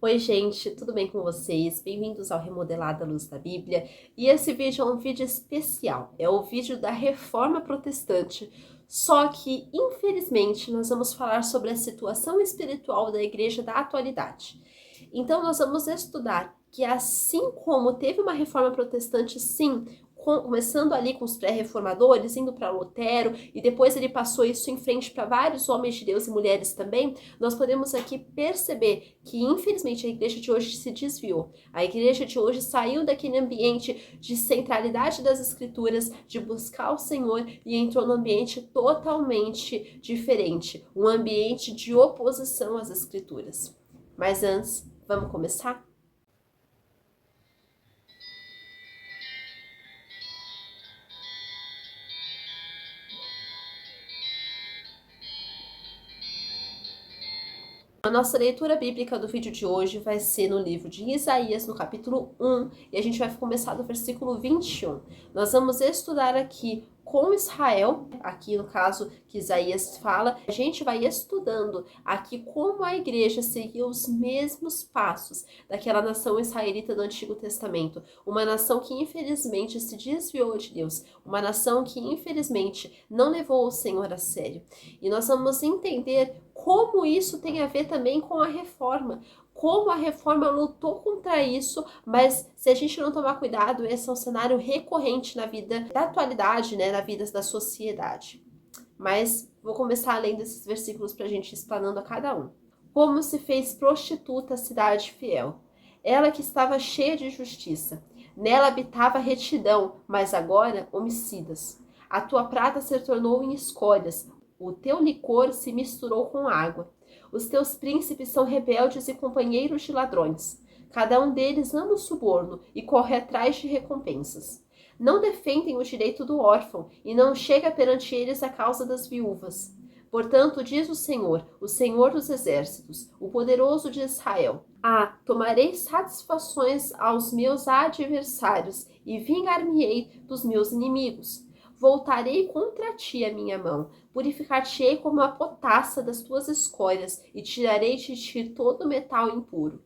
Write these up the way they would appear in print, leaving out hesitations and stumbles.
Oi gente, tudo bem com vocês? Bem-vindos ao Remodelado à Luz da Bíblia. E esse vídeo é um vídeo especial, é o vídeo da Reforma Protestante, só que infelizmente nós vamos falar sobre a situação espiritual da igreja da atualidade. Então nós vamos estudar que assim como teve uma reforma protestante, sim, começando ali com os pré-reformadores, indo para Lutero, e depois ele passou isso em frente para vários homens de Deus e mulheres também, nós podemos aqui perceber que, infelizmente, a igreja de hoje se desviou. A igreja de hoje saiu daquele ambiente de centralidade das escrituras, de buscar o Senhor, e entrou num ambiente totalmente diferente, um ambiente de oposição às escrituras. Mas antes, vamos começar? A nossa leitura bíblica do vídeo de hoje vai ser no livro de Isaías, no capítulo 1, e a gente vai começar do versículo 21. Nós vamos estudar aqui com Israel, aqui no caso que Isaías fala, a gente vai estudando aqui como a igreja seguiu os mesmos passos daquela nação israelita do Antigo Testamento, uma nação que infelizmente se desviou de Deus, uma nação que infelizmente não levou o Senhor a sério. E nós vamos entender como isso tem a ver também com a reforma, como a reforma lutou contra isso, mas se a gente não tomar cuidado, esse é um cenário recorrente na vida da atualidade, né, na vida da sociedade. Mas vou começar lendo esses versículos para a gente ir explanando a cada um. Como se fez prostituta a cidade fiel, ela que estava cheia de justiça. Nela habitava retidão, mas agora homicidas. A tua prata se tornou em escolhas, o teu licor se misturou com água. Os teus príncipes são rebeldes e companheiros de ladrões. Cada um deles ama o suborno e corre atrás de recompensas. Não defendem o direito do órfão e não chega perante eles a causa das viúvas. Portanto, diz o Senhor dos exércitos, o poderoso de Israel: tomarei satisfações aos meus adversários e vingar-me-ei dos meus inimigos. Voltarei contra ti a minha mão, purificar-te-ei como a potassa das tuas escórias, e tirarei de ti todo o metal impuro.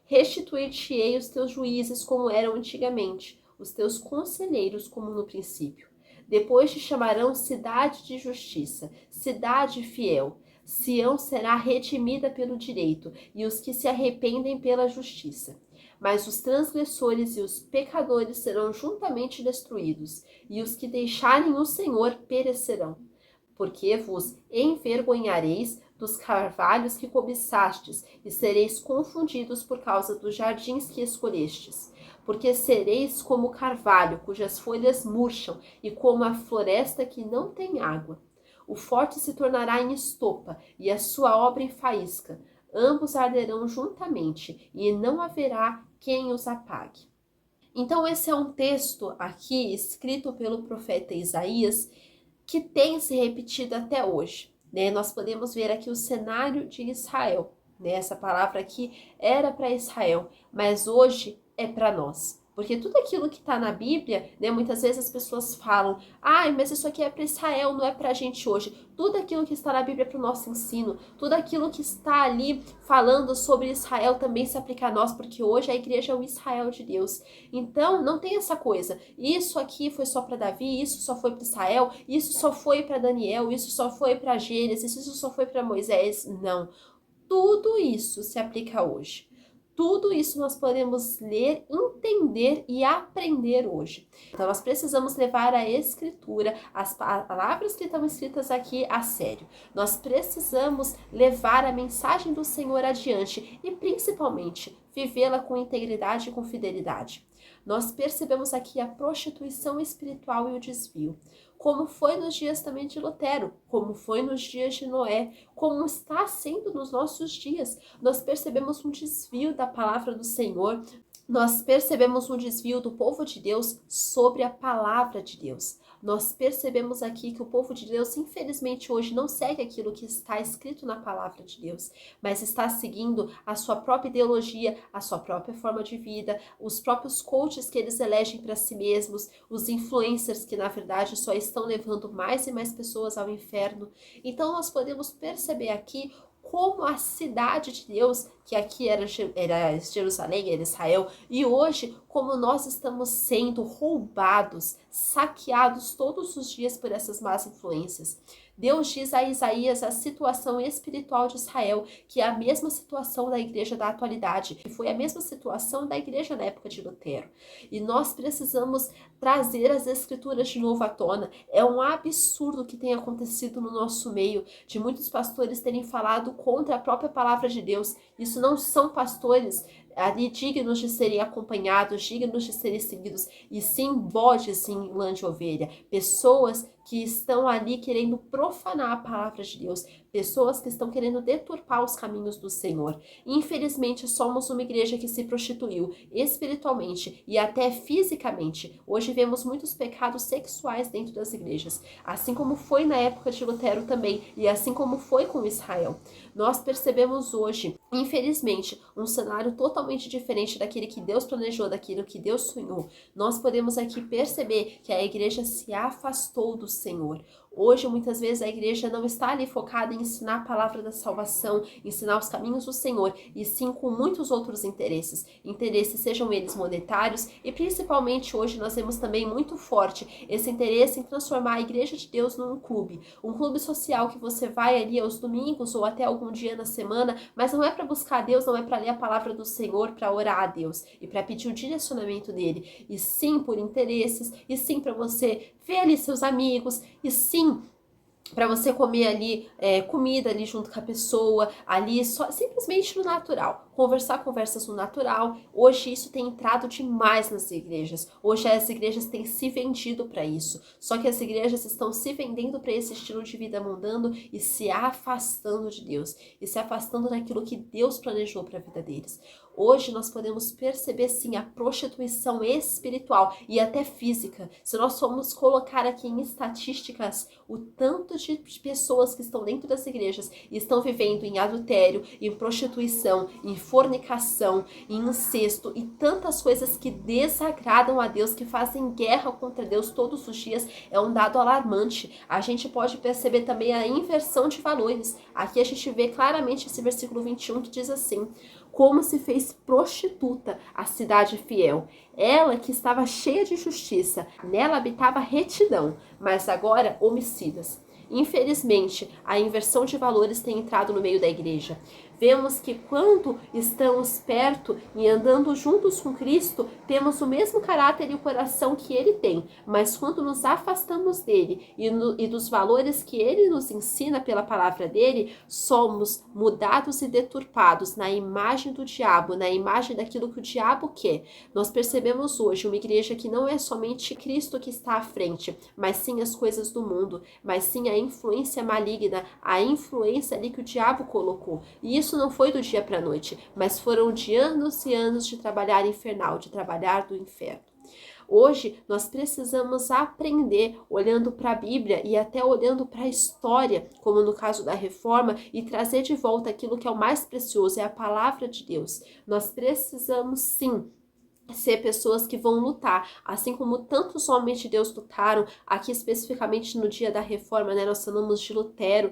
Restituir-te-ei os teus juízes como eram antigamente, os teus conselheiros como no princípio. Depois te chamarão cidade de justiça, cidade fiel. Sião será redimida pelo direito, e os que se arrependem pela justiça. Mas os transgressores e os pecadores serão juntamente destruídos, e os que deixarem o Senhor perecerão. Porque vos envergonhareis dos carvalhos que cobiçastes, e sereis confundidos por causa dos jardins que escolhestes. Porque sereis como o carvalho, cujas folhas murcham, e como a floresta que não tem água. O forte se tornará em estopa, e a sua obra em faísca. Ambos arderão juntamente, e não haverá quem os apague. Então esse é um texto aqui escrito pelo profeta Isaías que tem se repetido até hoje, né? Nós podemos ver aqui o cenário de Israel, né? Essa palavra aqui era para Israel, mas hoje é para nós. Porque tudo aquilo que está na Bíblia, né, muitas vezes as pessoas falam, mas isso aqui é para Israel, não é para a gente hoje. Tudo aquilo que está na Bíblia é para o nosso ensino, tudo aquilo que está ali falando sobre Israel também se aplica a nós, porque hoje a igreja é o Israel de Deus. Então, não tem essa coisa, isso aqui foi só para Davi, isso só foi para Israel, isso só foi para Daniel, isso só foi para Gênesis, isso só foi para Moisés. Não, tudo isso se aplica hoje. Tudo isso nós podemos ler, entender e aprender hoje. Então nós precisamos levar a escritura, as palavras que estão escritas aqui a sério. Nós precisamos levar a mensagem do Senhor adiante e principalmente vivê-la com integridade e com fidelidade. Nós percebemos aqui a prostituição espiritual e o desvio, como foi nos dias também de Lutero, como foi nos dias de Noé, como está sendo nos nossos dias. Nós percebemos um desvio da palavra do Senhor, nós percebemos um desvio do povo de Deus sobre a palavra de Deus. Nós percebemos aqui que o povo de Deus, infelizmente, hoje não segue aquilo que está escrito na palavra de Deus, mas está seguindo a sua própria ideologia, a sua própria forma de vida, os próprios coaches que eles elegem para si mesmos, os influencers que, na verdade, só estão levando mais e mais pessoas ao inferno. Então, nós podemos perceber aqui como a cidade de Deus, que aqui era Jerusalém, era Israel, e hoje como nós estamos sendo roubados, saqueados todos os dias por essas más influências. Deus diz a Isaías a situação espiritual de Israel, que é a mesma situação da igreja da atualidade, que foi a mesma situação da igreja na época de Lutero. E nós precisamos trazer as escrituras de novo à tona. É um absurdo que tem acontecido no nosso meio, de muitos pastores terem falado contra a própria palavra de Deus. Isso não são pastores ali dignos de serem acompanhados, dignos de serem seguidos, e sim bodes em lã de ovelha, pessoas que estão ali querendo profanar a palavra de Deus, pessoas que estão querendo deturpar os caminhos do Senhor. Infelizmente, somos uma igreja que se prostituiu espiritualmente e até fisicamente. Hoje vemos muitos pecados sexuais dentro das igrejas, assim como foi na época de Lutero também, e assim como foi com Israel. Nós percebemos hoje, infelizmente, um cenário totalmente diferente daquele que Deus planejou, daquilo que Deus sonhou. Nós podemos aqui perceber que a igreja se afastou do Senhor. Hoje, muitas vezes, a igreja não está ali focada em ensinar a palavra da salvação, ensinar os caminhos do Senhor, e sim com muitos outros interesses. Interesses, sejam eles monetários, e principalmente hoje nós vemos também muito forte esse interesse em transformar a igreja de Deus num clube. Um clube social que você vai ali aos domingos ou até algum dia na semana, mas não é para buscar a Deus, não é para ler a palavra do Senhor, para orar a Deus e para pedir o direcionamento dele. E sim por interesses, e sim para você ver ali seus amigos, e sim para você comer ali comida ali junto com a pessoa, ali só simplesmente no natural, conversar conversas no natural. Hoje isso tem entrado demais nas igrejas. Hoje as igrejas têm se vendido para isso. Só que as igrejas estão se vendendo para esse estilo de vida mundano e se afastando de Deus, e se afastando daquilo que Deus planejou para a vida deles. Hoje nós podemos perceber sim a prostituição espiritual e até física. Se nós formos colocar aqui em estatísticas o tanto de pessoas que estão dentro das igrejas e estão vivendo em adultério, em prostituição, em fornicação, em incesto e tantas coisas que desagradam a Deus, que fazem guerra contra Deus todos os dias, é um dado alarmante. A gente pode perceber também a inversão de valores. Aqui a gente vê claramente esse versículo 21 que diz assim: como se fez prostituta a cidade fiel, ela que estava cheia de justiça, nela habitava retidão, mas agora homicidas. Infelizmente, a inversão de valores tem entrado no meio da igreja. Vemos que quando estamos perto e andando juntos com Cristo, temos o mesmo caráter e o coração que Ele tem, mas quando nos afastamos dele e dos valores que Ele nos ensina pela palavra dele, somos mudados e deturpados na imagem do diabo, na imagem daquilo que o diabo quer. Nós percebemos hoje uma igreja que não é somente Cristo que está à frente, mas sim as coisas do mundo, mas sim a influência maligna, a influência ali que o diabo colocou. E isso não foi do dia para a noite, mas foram de anos e anos de trabalhar infernal, de trabalhar do inferno. Hoje nós precisamos aprender olhando para a Bíblia e até olhando para a história, como no caso da reforma, e trazer de volta aquilo que é o mais precioso, é a palavra de Deus. Nós precisamos sim ser pessoas que vão lutar, assim como tantos homens de Deus lutaram, aqui especificamente no dia da reforma, né, nós falamos de Lutero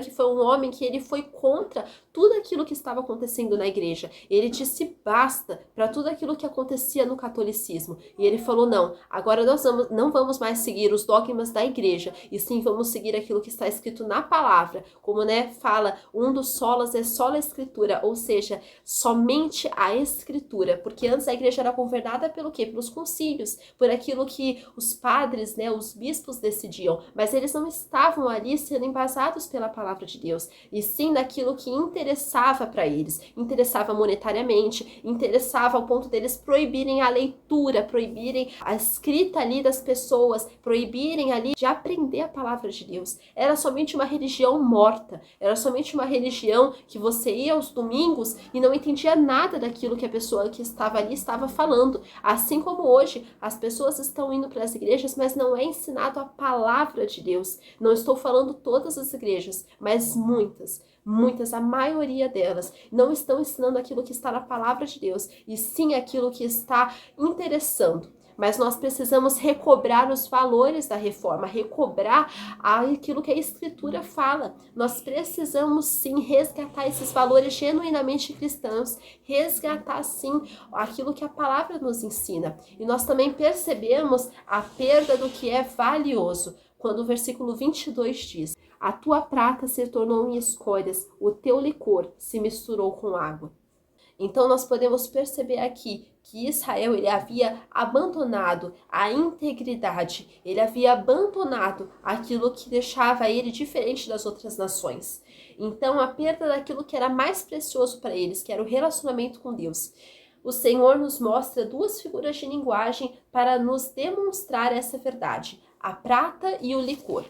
que foi um homem que ele foi contra tudo aquilo que estava acontecendo na igreja, ele disse basta para tudo aquilo que acontecia no catolicismo, e ele falou não, agora nós não vamos mais seguir os dogmas da igreja, e sim vamos seguir aquilo que está escrito na palavra, como fala, um dos solas é sola escritura, ou seja, somente a escritura, porque antes a igreja era governada pelo quê? Pelos concílios, por aquilo que os padres, os bispos decidiam, mas eles não estavam ali sendo embasados pela palavra de Deus, e sim naquilo que interessava para eles, interessava monetariamente, interessava ao ponto deles proibirem a leitura, proibirem a escrita ali das pessoas, proibirem ali de aprender a palavra de Deus. Era somente uma religião morta, era somente uma religião que você ia aos domingos e não entendia nada daquilo que a pessoa que estava ali estava falando. Assim como hoje, as pessoas estão indo para as igrejas, mas não é ensinado a palavra de Deus. Não estou falando todas as igrejas, mas muitas, a maioria delas, não estão ensinando aquilo que está na palavra de Deus, e sim aquilo que está interessando. mas nós precisamos recobrar os valores da reforma, recobrar aquilo que a Escritura fala. Nós precisamos sim resgatar esses valores genuinamente cristãos, resgatar sim aquilo que a palavra nos ensina. E nós também percebemos a perda do que é valioso, quando o versículo 22 diz: a tua prata se tornou em escórias, o teu licor se misturou com água. Então nós podemos perceber aqui que Israel ele havia abandonado a integridade, ele havia abandonado aquilo que deixava ele diferente das outras nações. Então a perda daquilo que era mais precioso para eles, que era o relacionamento com Deus. O Senhor nos mostra duas figuras de linguagem para nos demonstrar essa verdade: a prata e o licor.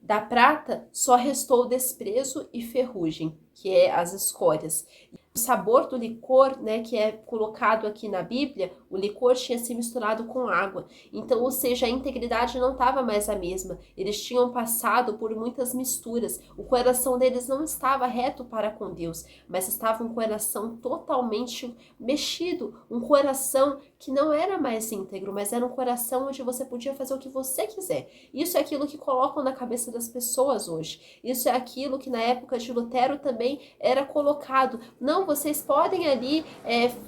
Da prata só restou desprezo e ferrugem, que é as escórias. O sabor do licor, né, que é colocado aqui na Bíblia, o licor tinha se misturado com água. Então, ou seja, a integridade não estava mais a mesma. Eles tinham passado por muitas misturas. O coração deles não estava reto para com Deus, mas estava um coração totalmente mexido. Um coração que não era mais íntegro, mas era um coração onde você podia fazer o que você quiser. Isso é aquilo que colocam na cabeça das pessoas hoje. Isso é aquilo que na época de Lutero também era colocado. Não, vocês podem ali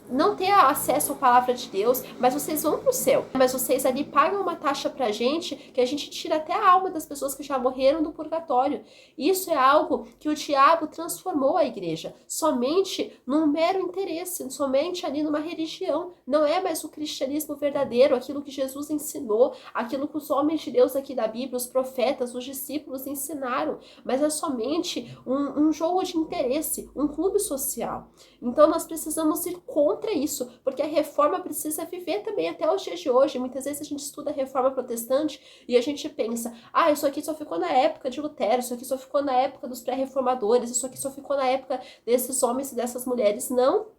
não ter acesso à palavra de Deus, mas vocês vão para o céu. Mas vocês ali pagam uma taxa para a gente, que a gente tira até a alma das pessoas que já morreram do purgatório. Isso é algo que o diabo transformou a igreja, somente num mero interesse, somente ali numa religião. Não é mais o cristianismo verdadeiro, aquilo que Jesus ensinou, aquilo que os homens de Deus aqui da Bíblia, os profetas, os discípulos ensinaram, mas é somente um jogo de interesse, um clube social. Então nós precisamos ir contra isso, porque a reforma precisa viver também até os dias de hoje. Muitas vezes a gente estuda a reforma protestante e a gente pensa: isso aqui só ficou na época de Lutero, isso aqui só ficou na época dos pré-reformadores, isso aqui só ficou na época desses homens e dessas mulheres. Não,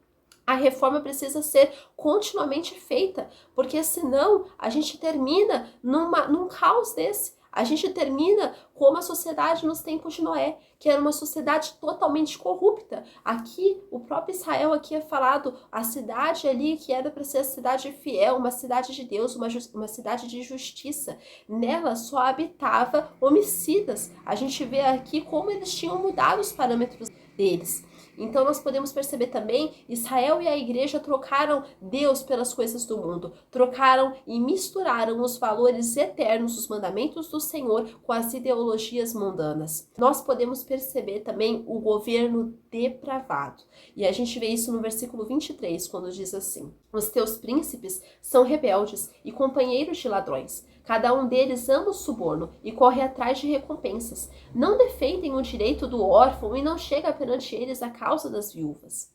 a reforma precisa ser continuamente feita, porque senão a gente termina num caos desse. A gente termina como a sociedade nos tempos de Noé, que era uma sociedade totalmente corrupta. Aqui, o próprio Israel aqui é falado, a cidade ali que era para ser a cidade fiel, uma cidade de Deus, uma cidade de justiça. Nela só habitava homicidas. A gente vê aqui como eles tinham mudado os parâmetros deles. Então nós podemos perceber também, Israel e a igreja trocaram Deus pelas coisas do mundo, trocaram e misturaram os valores eternos, os mandamentos do Senhor, com as ideologias mundanas. Nós podemos perceber também o governo depravado. E a gente vê isso no versículo 23, quando diz assim: os teus príncipes são rebeldes e companheiros de ladrões. Cada um deles ama o suborno e corre atrás de recompensas. Não defendem o direito do órfão e não chega perante eles a causa das viúvas.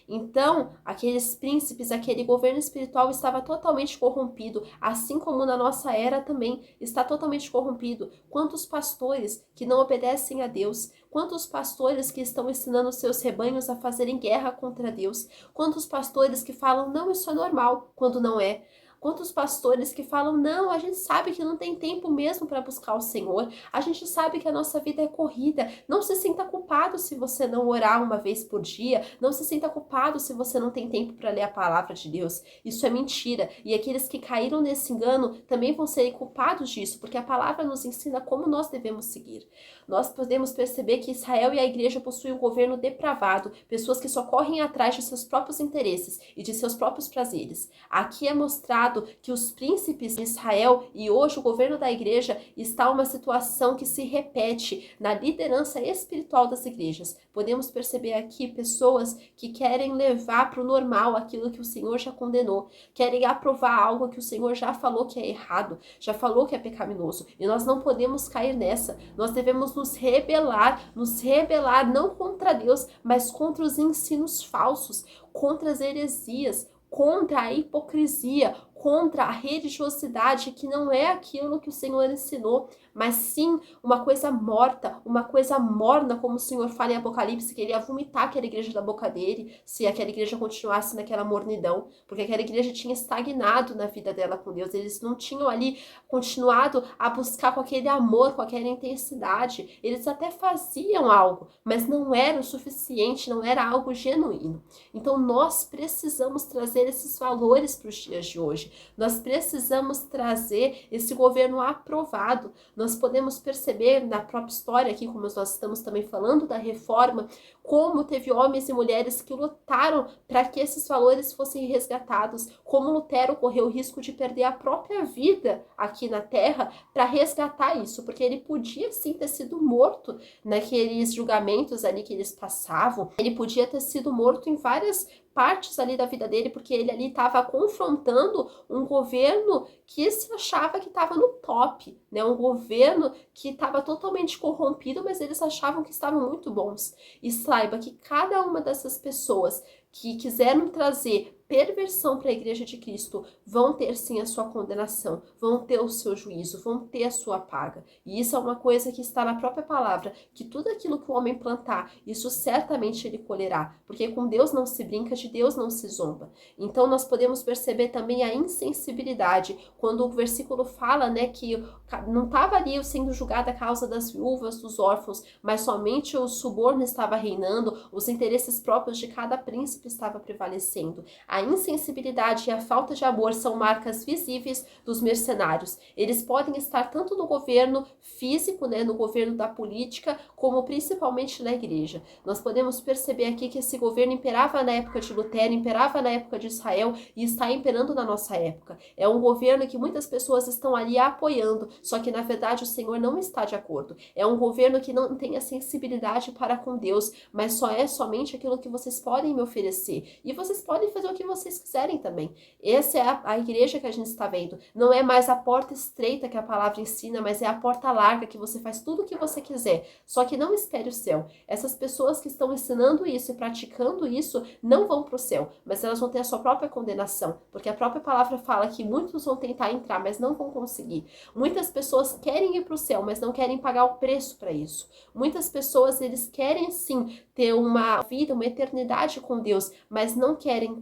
Então, aqueles príncipes, aquele governo espiritual estava totalmente corrompido, assim como na nossa era também está totalmente corrompido. Quantos pastores que não obedecem a Deus, quantos pastores que estão ensinando seus rebanhos a fazerem guerra contra Deus, quantos pastores que falam: não, isso é normal, quando não é. Quantos pastores que falam: não, a gente sabe que não tem tempo mesmo para buscar o Senhor, a gente sabe que a nossa vida é corrida. Não se sinta culpado se você não orar uma vez por dia, não se sinta culpado se você não tem tempo para ler a palavra de Deus. Isso é mentira. E aqueles que caíram nesse engano também vão ser culpados disso, porque a palavra nos ensina como nós devemos seguir. Nós podemos perceber que Israel e a igreja possuem um governo depravado, pessoas que só correm atrás de seus próprios interesses e de seus próprios prazeres. Aqui é mostrado que os príncipes de Israel e hoje o governo da igreja está uma situação que se repete na liderança espiritual das igrejas. Podemos perceber aqui pessoas que querem levar para o normal aquilo que o Senhor já condenou, querem aprovar algo que o Senhor já falou que é errado, já falou que é pecaminoso, e nós não podemos cair nessa. Nós devemos nos rebelar não contra Deus, mas contra os ensinos falsos, contra as heresias, contra a hipocrisia, contra a religiosidade, que não é aquilo que o Senhor ensinou, mas sim uma coisa morta, uma coisa morna, como o Senhor fala em Apocalipse, que ele ia vomitar aquela igreja da boca dele, se aquela igreja continuasse naquela mornidão, porque aquela igreja tinha estagnado na vida dela com Deus, eles não tinham ali continuado a buscar com aquele amor, com aquela intensidade, eles até faziam algo, mas não era o suficiente, não era algo genuíno. Então nós precisamos trazer trazer esses valores para os dias de hoje. Nós precisamos trazer esse governo aprovado. Nós podemos perceber na própria história aqui, como nós estamos também falando da reforma, como teve homens e mulheres que lutaram para que esses valores fossem resgatados, como Lutero correu o risco de perder a própria vida aqui na Terra para resgatar isso, porque ele podia sim ter sido morto naqueles julgamentos ali que eles passavam, ele podia ter sido morto em várias partes ali da vida dele, porque ele ali estava confrontando um governo que se achava que estava no top, né? Um governo que estava totalmente corrompido, mas eles achavam que estavam muito bons. E saiba que cada uma dessas pessoas que quiseram trazer perversão para a Igreja de Cristo vão ter sim a sua condenação, vão ter o seu juízo, vão ter a sua paga. E isso é uma coisa que está na própria palavra, que tudo aquilo que o homem plantar, isso certamente ele colherá, porque com Deus não se brinca, de Deus não se zomba. Então nós podemos perceber também a insensibilidade, quando o versículo fala, né, que não estava ali sendo julgada a causa das viúvas, dos órfãos, mas somente o suborno estava reinando, os interesses próprios de cada príncipe estava prevalecendo. A insensibilidade e a falta de amor são marcas visíveis dos mercenários. Eles podem estar tanto no governo físico, né, no governo da política, como principalmente na igreja. Nós podemos perceber aqui que esse governo imperava na época de Lutero, imperava na época de Israel e está imperando na nossa época. É um governo que muitas pessoas estão ali apoiando, só que na verdade o Senhor não está de acordo. É um governo que não tem a sensibilidade para com Deus, mas só é somente aquilo que vocês podem me oferecer. E vocês podem fazer o que vocês quiserem também. Essa é a igreja que a gente está vendo. Não é mais a porta estreita que a palavra ensina, mas é a porta larga que você faz tudo o que você quiser. Só que não espere o céu. Essas pessoas que estão ensinando isso e praticando isso não vão para o céu, mas elas vão ter a sua própria condenação, porque a própria palavra fala que muitos vão tentar entrar, mas não vão conseguir. Muitas pessoas querem ir para o céu, mas não querem pagar o preço para isso. Muitas pessoas, eles querem sim ter uma vida, uma eternidade com Deus, mas não querem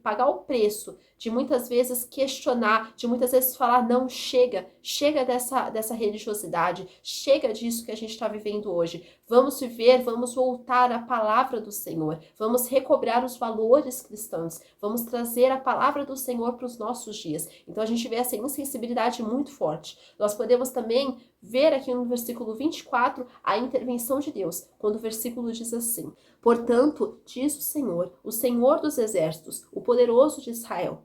pagar o preço de muitas vezes questionar, de muitas vezes falar, não, chega dessa religiosidade, chega disso que a gente está vivendo hoje. Vamos viver, vamos voltar à palavra do Senhor, vamos recobrar os valores cristãos, vamos trazer a palavra do Senhor para os nossos dias. Então a gente vê essa insensibilidade muito forte. Nós podemos também ver aqui no versículo 24 a intervenção de Deus, quando o versículo diz assim: portanto, diz o Senhor dos exércitos, o poderoso de Israel,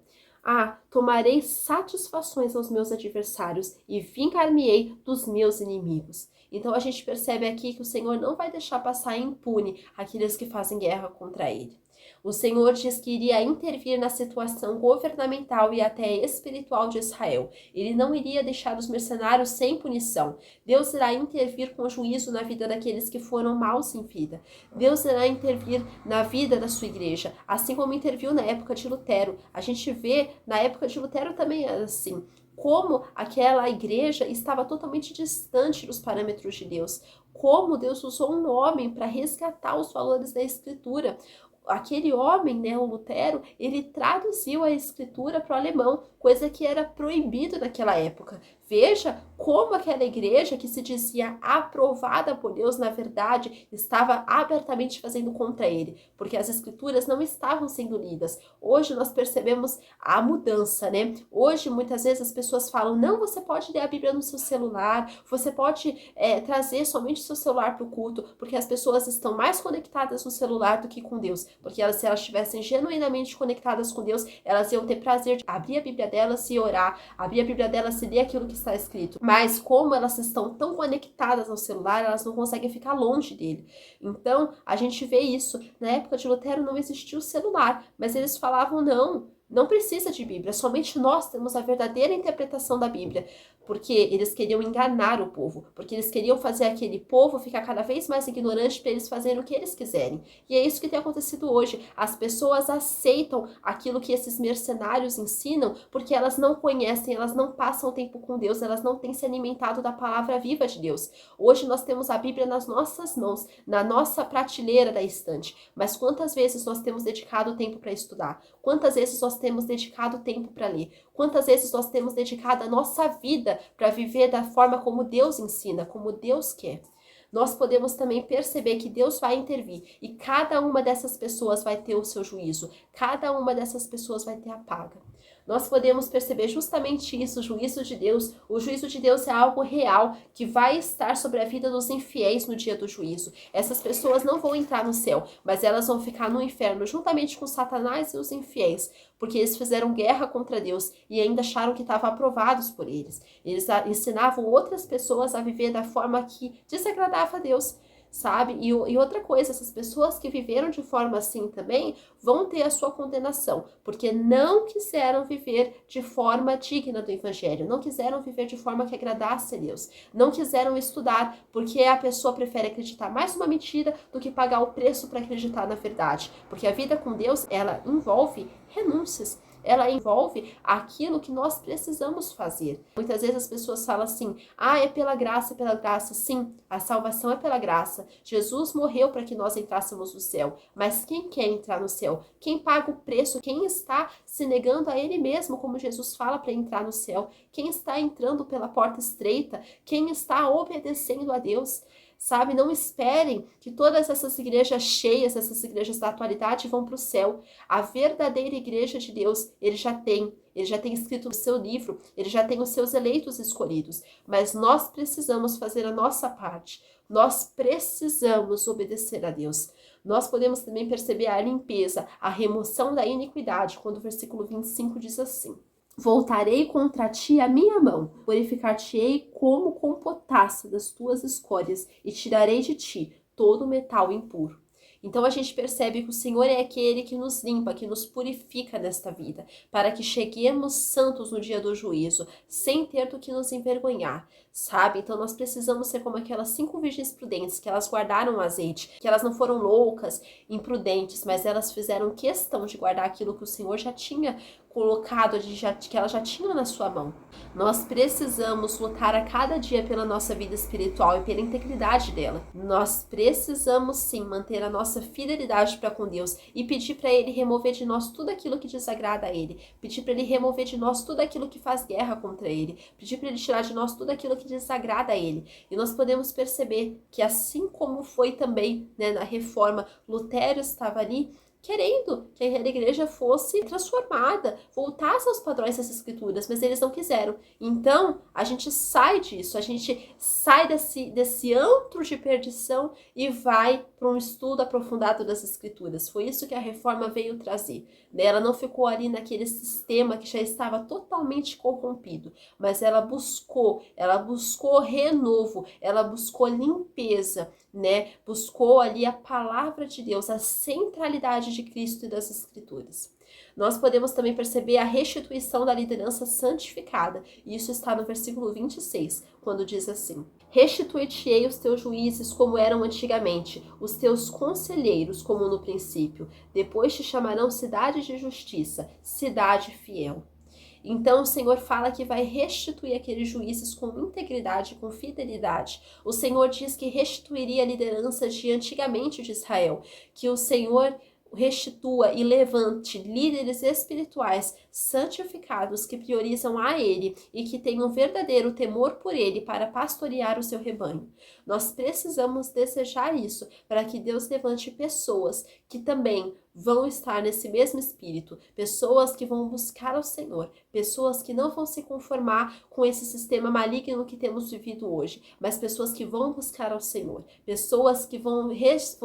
tomarei satisfações aos meus adversários e vingar-me-ei dos meus inimigos. Então a gente percebe aqui que o Senhor não vai deixar passar impune aqueles que fazem guerra contra ele. O Senhor diz que iria intervir na situação governamental e até espiritual de Israel. Ele não iria deixar os mercenários sem punição. Deus irá intervir com juízo na vida daqueles que foram maus em vida. Deus irá intervir na vida da sua igreja, assim como interviu na época de Lutero. A gente vê, na época de Lutero também era assim, como aquela igreja estava totalmente distante dos parâmetros de Deus, como Deus usou um homem para resgatar os valores da Escritura. Aquele homem, né, o Lutero, ele traduziu a escritura para o alemão, coisa que era proibido naquela época. Veja como aquela igreja que se dizia aprovada por Deus, na verdade, estava abertamente fazendo contra ele, porque as escrituras não estavam sendo lidas. Hoje nós percebemos a mudança, né? Hoje, muitas vezes, as pessoas falam, não, você pode ler a Bíblia no seu celular, você pode trazer somente o seu celular para o culto, porque as pessoas estão mais conectadas no celular do que com Deus, porque se elas estivessem genuinamente conectadas com Deus, elas iam ter prazer de abrir a Bíblia delas e orar, abrir a Bíblia delas e ler aquilo que está escrito. Mas como elas estão tão conectadas ao celular, elas não conseguem ficar longe dele. Então, a gente vê isso. Na época de Lutero não existia o celular, mas eles falavam, não precisa de Bíblia, somente nós temos a verdadeira interpretação da Bíblia, porque eles queriam enganar o povo, porque eles queriam fazer aquele povo ficar cada vez mais ignorante para eles fazerem o que eles quiserem. E é isso que tem acontecido hoje. As pessoas aceitam aquilo que esses mercenários ensinam porque elas não conhecem, elas não passam tempo com Deus, elas não têm se alimentado da palavra viva de Deus. Hoje nós temos a Bíblia nas nossas mãos, na nossa prateleira da estante, mas quantas vezes nós temos dedicado tempo para estudar? Quantas vezes nós temos dedicado tempo para ler? Quantas vezes nós temos dedicado a nossa vida para viver da forma como Deus ensina, como Deus quer? nós podemos também perceber que Deus vai intervir e cada uma dessas pessoas vai ter o seu juízo, cada uma dessas pessoas vai ter a paga. Nós podemos perceber justamente isso, o juízo de Deus. O juízo de Deus é algo real que vai estar sobre a vida dos infiéis no dia do juízo. Essas pessoas não vão entrar no céu, mas elas vão ficar no inferno juntamente com Satanás e os infiéis, porque eles fizeram guerra contra Deus e ainda acharam que estavam aprovados por eles. Eles ensinavam outras pessoas a viver da forma que desagradava a Deus. Sabe? E outra coisa, essas pessoas que viveram de forma assim também vão ter a sua condenação, porque não quiseram viver de forma digna do evangelho, não quiseram viver de forma que agradasse a Deus, não quiseram estudar, porque a pessoa prefere acreditar mais numa mentira do que pagar o preço para acreditar na verdade, porque a vida com Deus, ela envolve renúncias. Ela envolve aquilo que nós precisamos fazer. Muitas vezes as pessoas falam assim, é pela graça, é pela graça. Sim, a salvação é pela graça. Jesus morreu para que nós entrássemos no céu. Mas quem quer entrar no céu? Quem paga o preço? Quem está se negando a ele mesmo, como Jesus fala, para entrar no céu? Quem está entrando pela porta estreita? Quem está obedecendo a Deus? Sabe, não esperem que todas essas igrejas cheias, essas igrejas da atualidade vão para o céu. A verdadeira igreja de Deus, ele já tem escrito no seu livro, ele já tem os seus eleitos escolhidos. Mas nós precisamos fazer a nossa parte. Nós precisamos obedecer a Deus. Nós podemos também perceber a limpeza, a remoção da iniquidade, quando o versículo 25 diz assim: voltarei contra ti a minha mão, purificar-te-ei como com potassa das tuas escórias, e tirarei de ti todo o metal impuro. Então a gente percebe que o Senhor é aquele que nos limpa, que nos purifica nesta vida, para que cheguemos santos no dia do juízo, sem ter do que nos envergonhar, sabe? Então nós precisamos ser como aquelas 5 virgens prudentes, que elas guardaram o azeite, que elas não foram loucas, imprudentes, mas elas fizeram questão de guardar aquilo que o Senhor já tinha colocado, que ela já tinha na sua mão. Nós precisamos lutar a cada dia pela nossa vida espiritual e pela integridade dela. Nós precisamos sim manter a nossa fidelidade para com Deus e pedir para Ele remover de nós tudo aquilo que desagrada a Ele, pedir para Ele remover de nós tudo aquilo que faz guerra contra Ele, pedir para Ele tirar de nós tudo aquilo que desagrada a Ele. E nós podemos perceber que assim como foi também, né, na Reforma, Lutero estava ali querendo que a igreja fosse transformada, voltasse aos padrões das escrituras, mas eles não quiseram. Então, a gente sai disso, a gente sai desse antro de perdição e vai para um estudo aprofundado das escrituras. Foi isso que a reforma veio trazer. Ela não ficou ali naquele sistema que já estava totalmente corrompido, mas ela buscou renovo, ela buscou limpeza, né? Buscou ali a palavra de Deus, a centralidade de Cristo e das Escrituras. Nós podemos também perceber a restituição da liderança santificada, e isso está no versículo 26, quando diz assim: restituir-te-ei os teus juízes como eram antigamente, os teus conselheiros como no princípio, depois te chamarão cidade de justiça, cidade fiel. Então o Senhor fala que vai restituir aqueles juízes com integridade, com fidelidade. O Senhor diz que restituiria a liderança de antigamente de Israel, que o Senhor restitua e levante líderes espirituais santificados que priorizam a Ele e que tenham verdadeiro temor por Ele para pastorear o seu rebanho. Nós precisamos desejar isso para que Deus levante pessoas que também vão estar nesse mesmo espírito, pessoas que vão buscar ao Senhor, pessoas que não vão se conformar com esse sistema maligno que temos vivido hoje, mas pessoas que vão buscar ao Senhor, pessoas que vão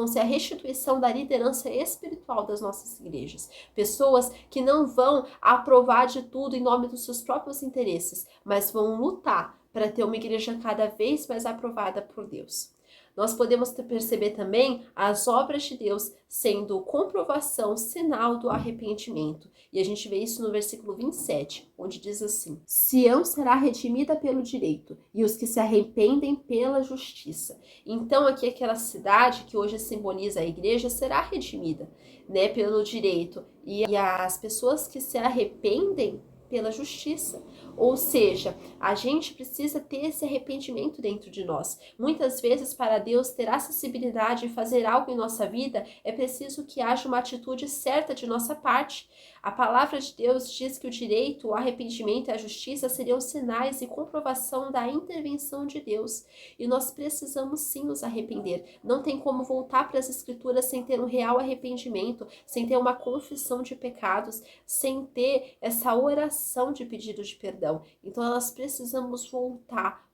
ser a restituição da liderança espiritual das nossas igrejas, pessoas que não vão aprovar de tudo em nome dos seus próprios interesses, mas vão lutar para ter uma igreja cada vez mais aprovada por Deus. Nós podemos perceber também as obras de Deus sendo comprovação, sinal do arrependimento. E a gente vê isso no versículo 27, onde diz assim: Sião será redimida pelo direito, e os que se arrependem pela justiça. Então aqui aquela cidade que hoje simboliza a igreja será redimida, né, pelo direito. E as pessoas que se arrependem pela justiça. Ou seja, a gente precisa ter esse arrependimento dentro de nós. Muitas vezes, para Deus ter acessibilidade e fazer algo em nossa vida, é preciso que haja uma atitude certa de nossa parte. A palavra de Deus diz que o direito, o arrependimento e a justiça seriam sinais e comprovação da intervenção de Deus. E nós precisamos sim nos arrepender. Não tem como voltar para as Escrituras sem ter um real arrependimento, sem ter uma confissão de pecados, sem ter essa oração de pedido de perdão. Então nós precisamos voltar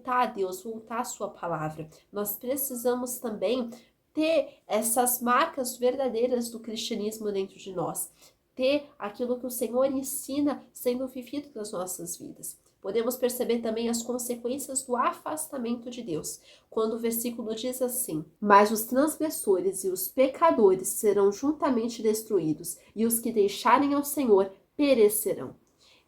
a Deus, voltar à sua palavra. Nós precisamos também ter essas marcas verdadeiras do cristianismo dentro de nós. Ter aquilo que o Senhor ensina sendo vivido nas nossas vidas. Podemos perceber também as consequências do afastamento de Deus, quando o versículo diz assim: mas os transgressores e os pecadores serão juntamente destruídos, e os que deixarem ao Senhor perecerão.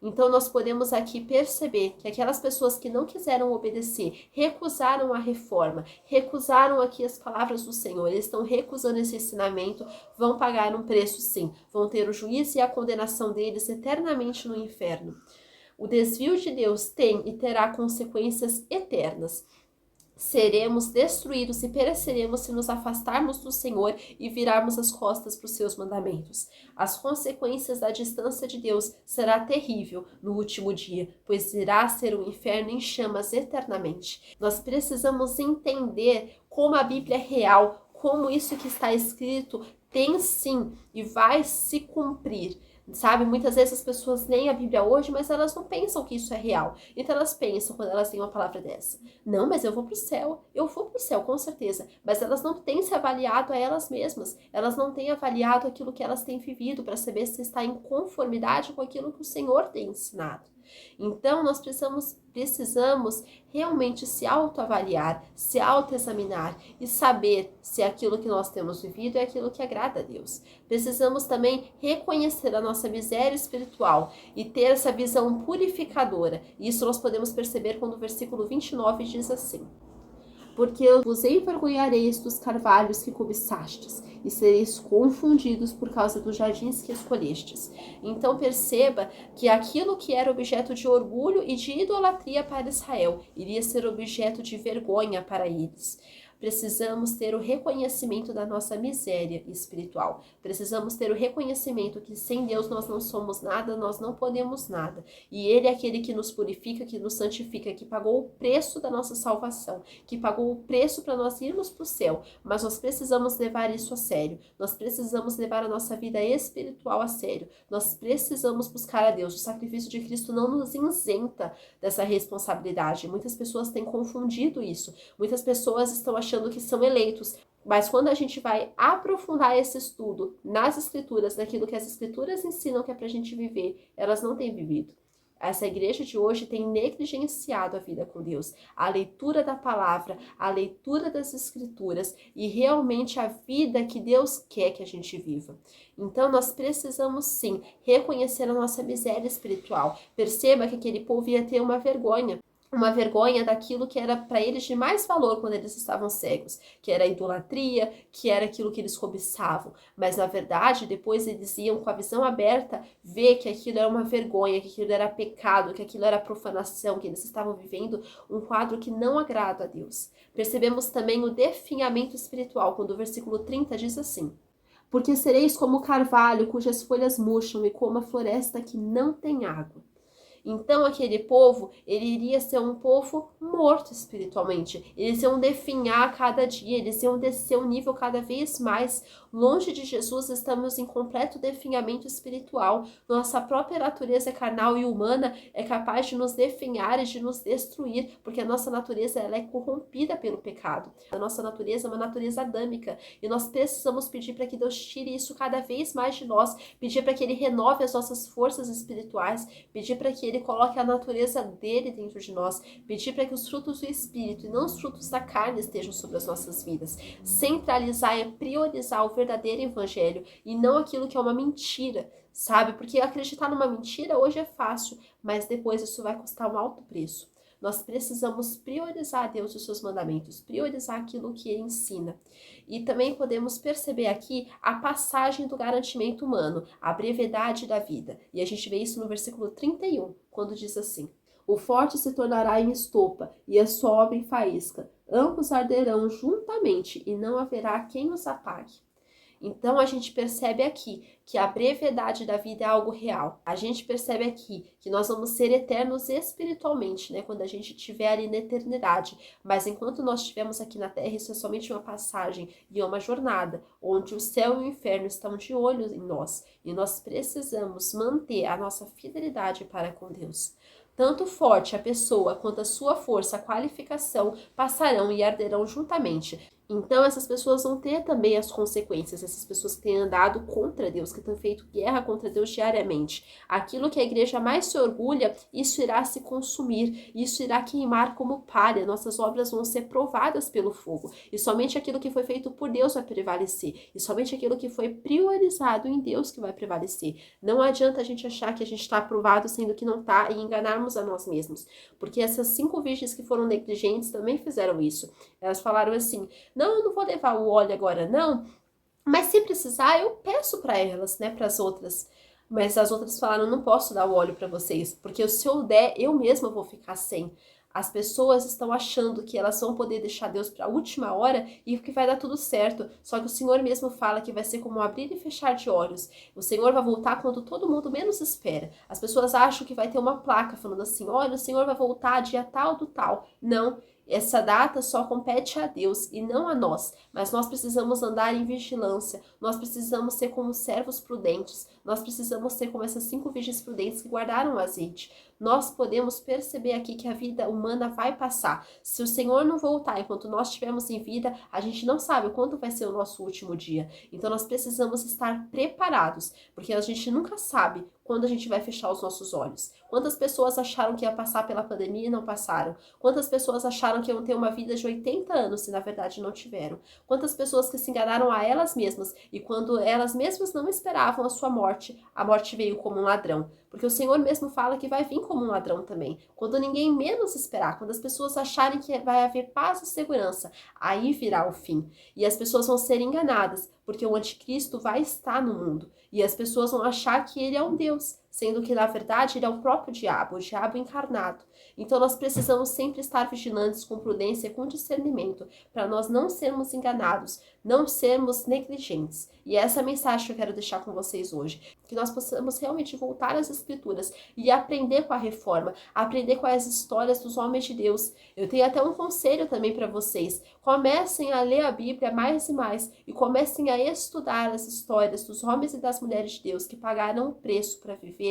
Então nós podemos aqui perceber que aquelas pessoas que não quiseram obedecer, recusaram a reforma, recusaram aqui as palavras do Senhor, eles estão recusando esse ensinamento, vão pagar um preço sim, vão ter o juízo e a condenação deles eternamente no inferno. O desvio de Deus tem e terá consequências eternas. Seremos destruídos e pereceremos se nos afastarmos do Senhor e virarmos as costas para os seus mandamentos. As consequências da distância de Deus será terrível no último dia, pois irá ser um inferno em chamas eternamente. Nós precisamos entender como a Bíblia é real, como isso que está escrito tem sim e vai se cumprir. Sabe, muitas vezes as pessoas leem a Bíblia hoje, mas elas não pensam que isso é real. Então elas pensam, quando elas têm uma palavra dessa: não, mas eu vou pro céu com certeza. Mas elas não têm se avaliado a elas mesmas. Elas não têm avaliado aquilo que elas têm vivido para saber se está em conformidade com aquilo que o Senhor tem ensinado. Então nós precisamos realmente se autoavaliar, se autoexaminar e saber se aquilo que nós temos vivido é aquilo que agrada a Deus. Precisamos também reconhecer a nossa miséria espiritual e ter essa visão purificadora. Isso nós podemos perceber quando o versículo 29 diz assim: porque eu vos envergonhareis dos carvalhos que cobiçastes, e sereis confundidos por causa dos jardins que escolhestes. Então perceba que aquilo que era objeto de orgulho e de idolatria para Israel, iria ser objeto de vergonha para eles. Precisamos ter o reconhecimento da nossa miséria espiritual. Precisamos ter o reconhecimento que sem Deus nós não somos nada, nós não podemos nada. E Ele é aquele que nos purifica, que nos santifica, que pagou o preço da nossa salvação, que pagou o preço para nós irmos para o céu. Mas nós precisamos levar isso a sério. Nós precisamos levar a nossa vida espiritual a sério. Nós precisamos buscar a Deus. O sacrifício de Cristo não nos isenta dessa responsabilidade. Muitas pessoas têm confundido isso. Muitas pessoas estão achando que são eleitos, mas quando a gente vai aprofundar esse estudo nas Escrituras, naquilo que as Escrituras ensinam que é pra gente viver, elas não têm vivido. Essa igreja de hoje tem negligenciado a vida com Deus, a leitura da palavra, a leitura das Escrituras e realmente a vida que Deus quer que a gente viva. Então nós precisamos sim reconhecer a nossa miséria espiritual. Perceba que aquele povo ia ter uma vergonha daquilo que era para eles de mais valor quando eles estavam cegos, que era a idolatria, que era aquilo que eles cobiçavam. Mas na verdade, depois eles iam com a visão aberta ver que aquilo era uma vergonha, que aquilo era pecado, que aquilo era profanação, que eles estavam vivendo um quadro que não agrada a Deus. Percebemos também o definhamento espiritual, quando o versículo 30 diz assim: porque sereis como o carvalho cujas folhas murcham e como a floresta que não tem água. Então aquele povo, ele iria ser um povo morto espiritualmente. Eles iam definhar a cada dia, eles iam descer um nível cada vez mais. Longe de Jesus, estamos em completo definhamento espiritual. Nossa própria natureza carnal e humana é capaz de nos definhar e de nos destruir, porque a nossa natureza ela é corrompida pelo pecado. A nossa natureza é uma natureza adâmica e nós precisamos pedir para que Deus tire isso cada vez mais de nós, pedir para que Ele renove as nossas forças espirituais, pedir para que Ele coloque a natureza dele dentro de nós, pedir para que os frutos do Espírito e não os frutos da carne estejam sobre as nossas vidas. Centralizar é priorizar o verdadeiro evangelho e não aquilo que é uma mentira, sabe? Porque acreditar numa mentira hoje é fácil, mas depois isso vai custar um alto preço. nós precisamos priorizar Deus e os seus mandamentos, priorizar aquilo que ele ensina. E também podemos perceber aqui a passagem do garantimento humano, a brevidade da vida. E a gente vê isso no versículo 31, quando diz assim: o forte se tornará em estopa, e a sua obra em faísca. Ambos arderão juntamente, e não haverá quem os apague. Então a gente percebe aqui que a brevidade da vida é algo real. A gente percebe aqui que nós vamos ser eternos espiritualmente, né? Quando a gente estiver ali na eternidade. Mas enquanto nós estivermos aqui na Terra, isso é somente uma passagem e uma jornada, onde o céu e o inferno estão de olho em nós. E nós precisamos manter a nossa fidelidade para com Deus. Tanto forte a pessoa quanto a sua força, a qualificação, passarão e arderão juntamente. Então essas pessoas vão ter também as consequências, essas pessoas que têm andado contra Deus, que têm feito guerra contra Deus diariamente. Aquilo que a igreja mais se orgulha, isso irá se consumir, isso irá queimar como palha, nossas obras vão ser provadas pelo fogo. E somente aquilo que foi feito por Deus vai prevalecer, e somente aquilo que foi priorizado em Deus que vai prevalecer. Não adianta a gente achar que a gente está aprovado sendo que não está e enganarmos a nós mesmos, porque essas 5 virgens que foram negligentes também fizeram isso. Elas falaram assim: não, eu não vou levar o óleo agora, não. Mas se precisar, eu peço para elas, né, para as outras. Mas as outras falaram: não posso dar o óleo para vocês, porque se eu der, eu mesma vou ficar sem. As pessoas estão achando que elas vão poder deixar Deus para a última hora e que vai dar tudo certo. Só que o Senhor mesmo fala que vai ser como um abrir e fechar de olhos. O Senhor vai voltar quando todo mundo menos espera. As pessoas acham que vai ter uma placa falando assim: olha, o Senhor vai voltar dia tal do tal. Não. Essa data só compete a Deus e não a nós, mas nós precisamos andar em vigilância, nós precisamos ser como servos prudentes, nós precisamos ser como essas 5 virgens prudentes que guardaram o azeite. Nós podemos perceber aqui que a vida humana vai passar. Se o Senhor não voltar enquanto nós estivermos em vida, a gente não sabe quando vai ser o nosso último dia. Então nós precisamos estar preparados, porque a gente nunca sabe quando a gente vai fechar os nossos olhos. Quantas pessoas acharam que ia passar pela pandemia e não passaram? Quantas pessoas acharam que iam ter uma vida de 80 anos e na verdade não tiveram? Quantas pessoas que se enganaram a elas mesmas e quando elas mesmas não esperavam a sua morte, a morte veio como um ladrão. Porque o Senhor mesmo fala que vai vir como um ladrão também. Quando ninguém menos esperar, quando as pessoas acharem que vai haver paz e segurança, aí virá o fim. E as pessoas vão ser enganadas, porque o anticristo vai estar no mundo. E as pessoas vão achar que ele é um Deus, sendo que na verdade ele é o próprio diabo, o diabo encarnado. Então nós precisamos sempre estar vigilantes com prudência e com discernimento, para nós não sermos enganados, não sermos negligentes. E essa é a mensagem que eu quero deixar com vocês hoje, que nós possamos realmente voltar às escrituras e aprender com a reforma, aprender com as histórias dos homens de Deus. Eu tenho até um conselho também para vocês: comecem a ler a Bíblia mais e mais e comecem a estudar as histórias dos homens e das mulheres de Deus que pagaram o preço para viver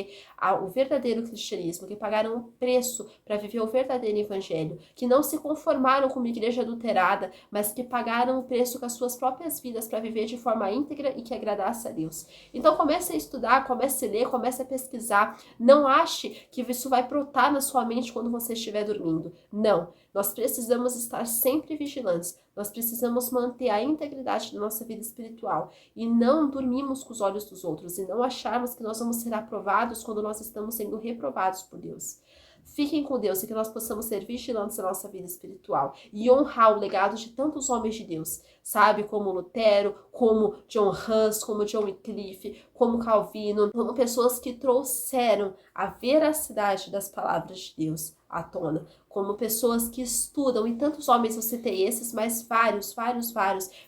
o verdadeiro cristianismo, que pagaram o preço para viver o verdadeiro evangelho, que não se conformaram com uma igreja adulterada, mas que pagaram o preço com as suas próprias vidas para viver de forma íntegra e que agradasse a Deus. Então comece a estudar, comece a ler, comece a pesquisar. Não ache que isso vai brotar na sua mente quando você estiver dormindo. Não. Nós precisamos estar sempre vigilantes. Nós precisamos manter a integridade da nossa vida espiritual e não dormirmos com os olhos dos outros e não acharmos que nós vamos ser aprovados quando nós estamos sendo reprovados por Deus. Fiquem com Deus e que nós possamos ser vigilantes na nossa vida espiritual e honrar o legado de tantos homens de Deus, sabe? Como Lutero, como John Hus, como John Wycliffe, como Calvino, como pessoas que trouxeram a veracidade das palavras de Deus à tona, como pessoas que estudam, e tantos homens eu citei esses, mas vários,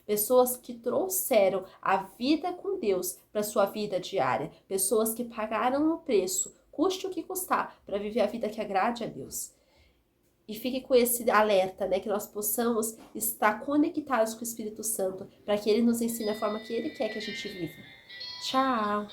pessoas que trouxeram a vida com Deus para sua vida diária, pessoas que pagaram o preço, custe o que custar, para viver a vida que agrade a Deus. E fique com esse alerta, né, que nós possamos estar conectados com o Espírito Santo, para que ele nos ensine a forma que ele quer que a gente viva. Tchau!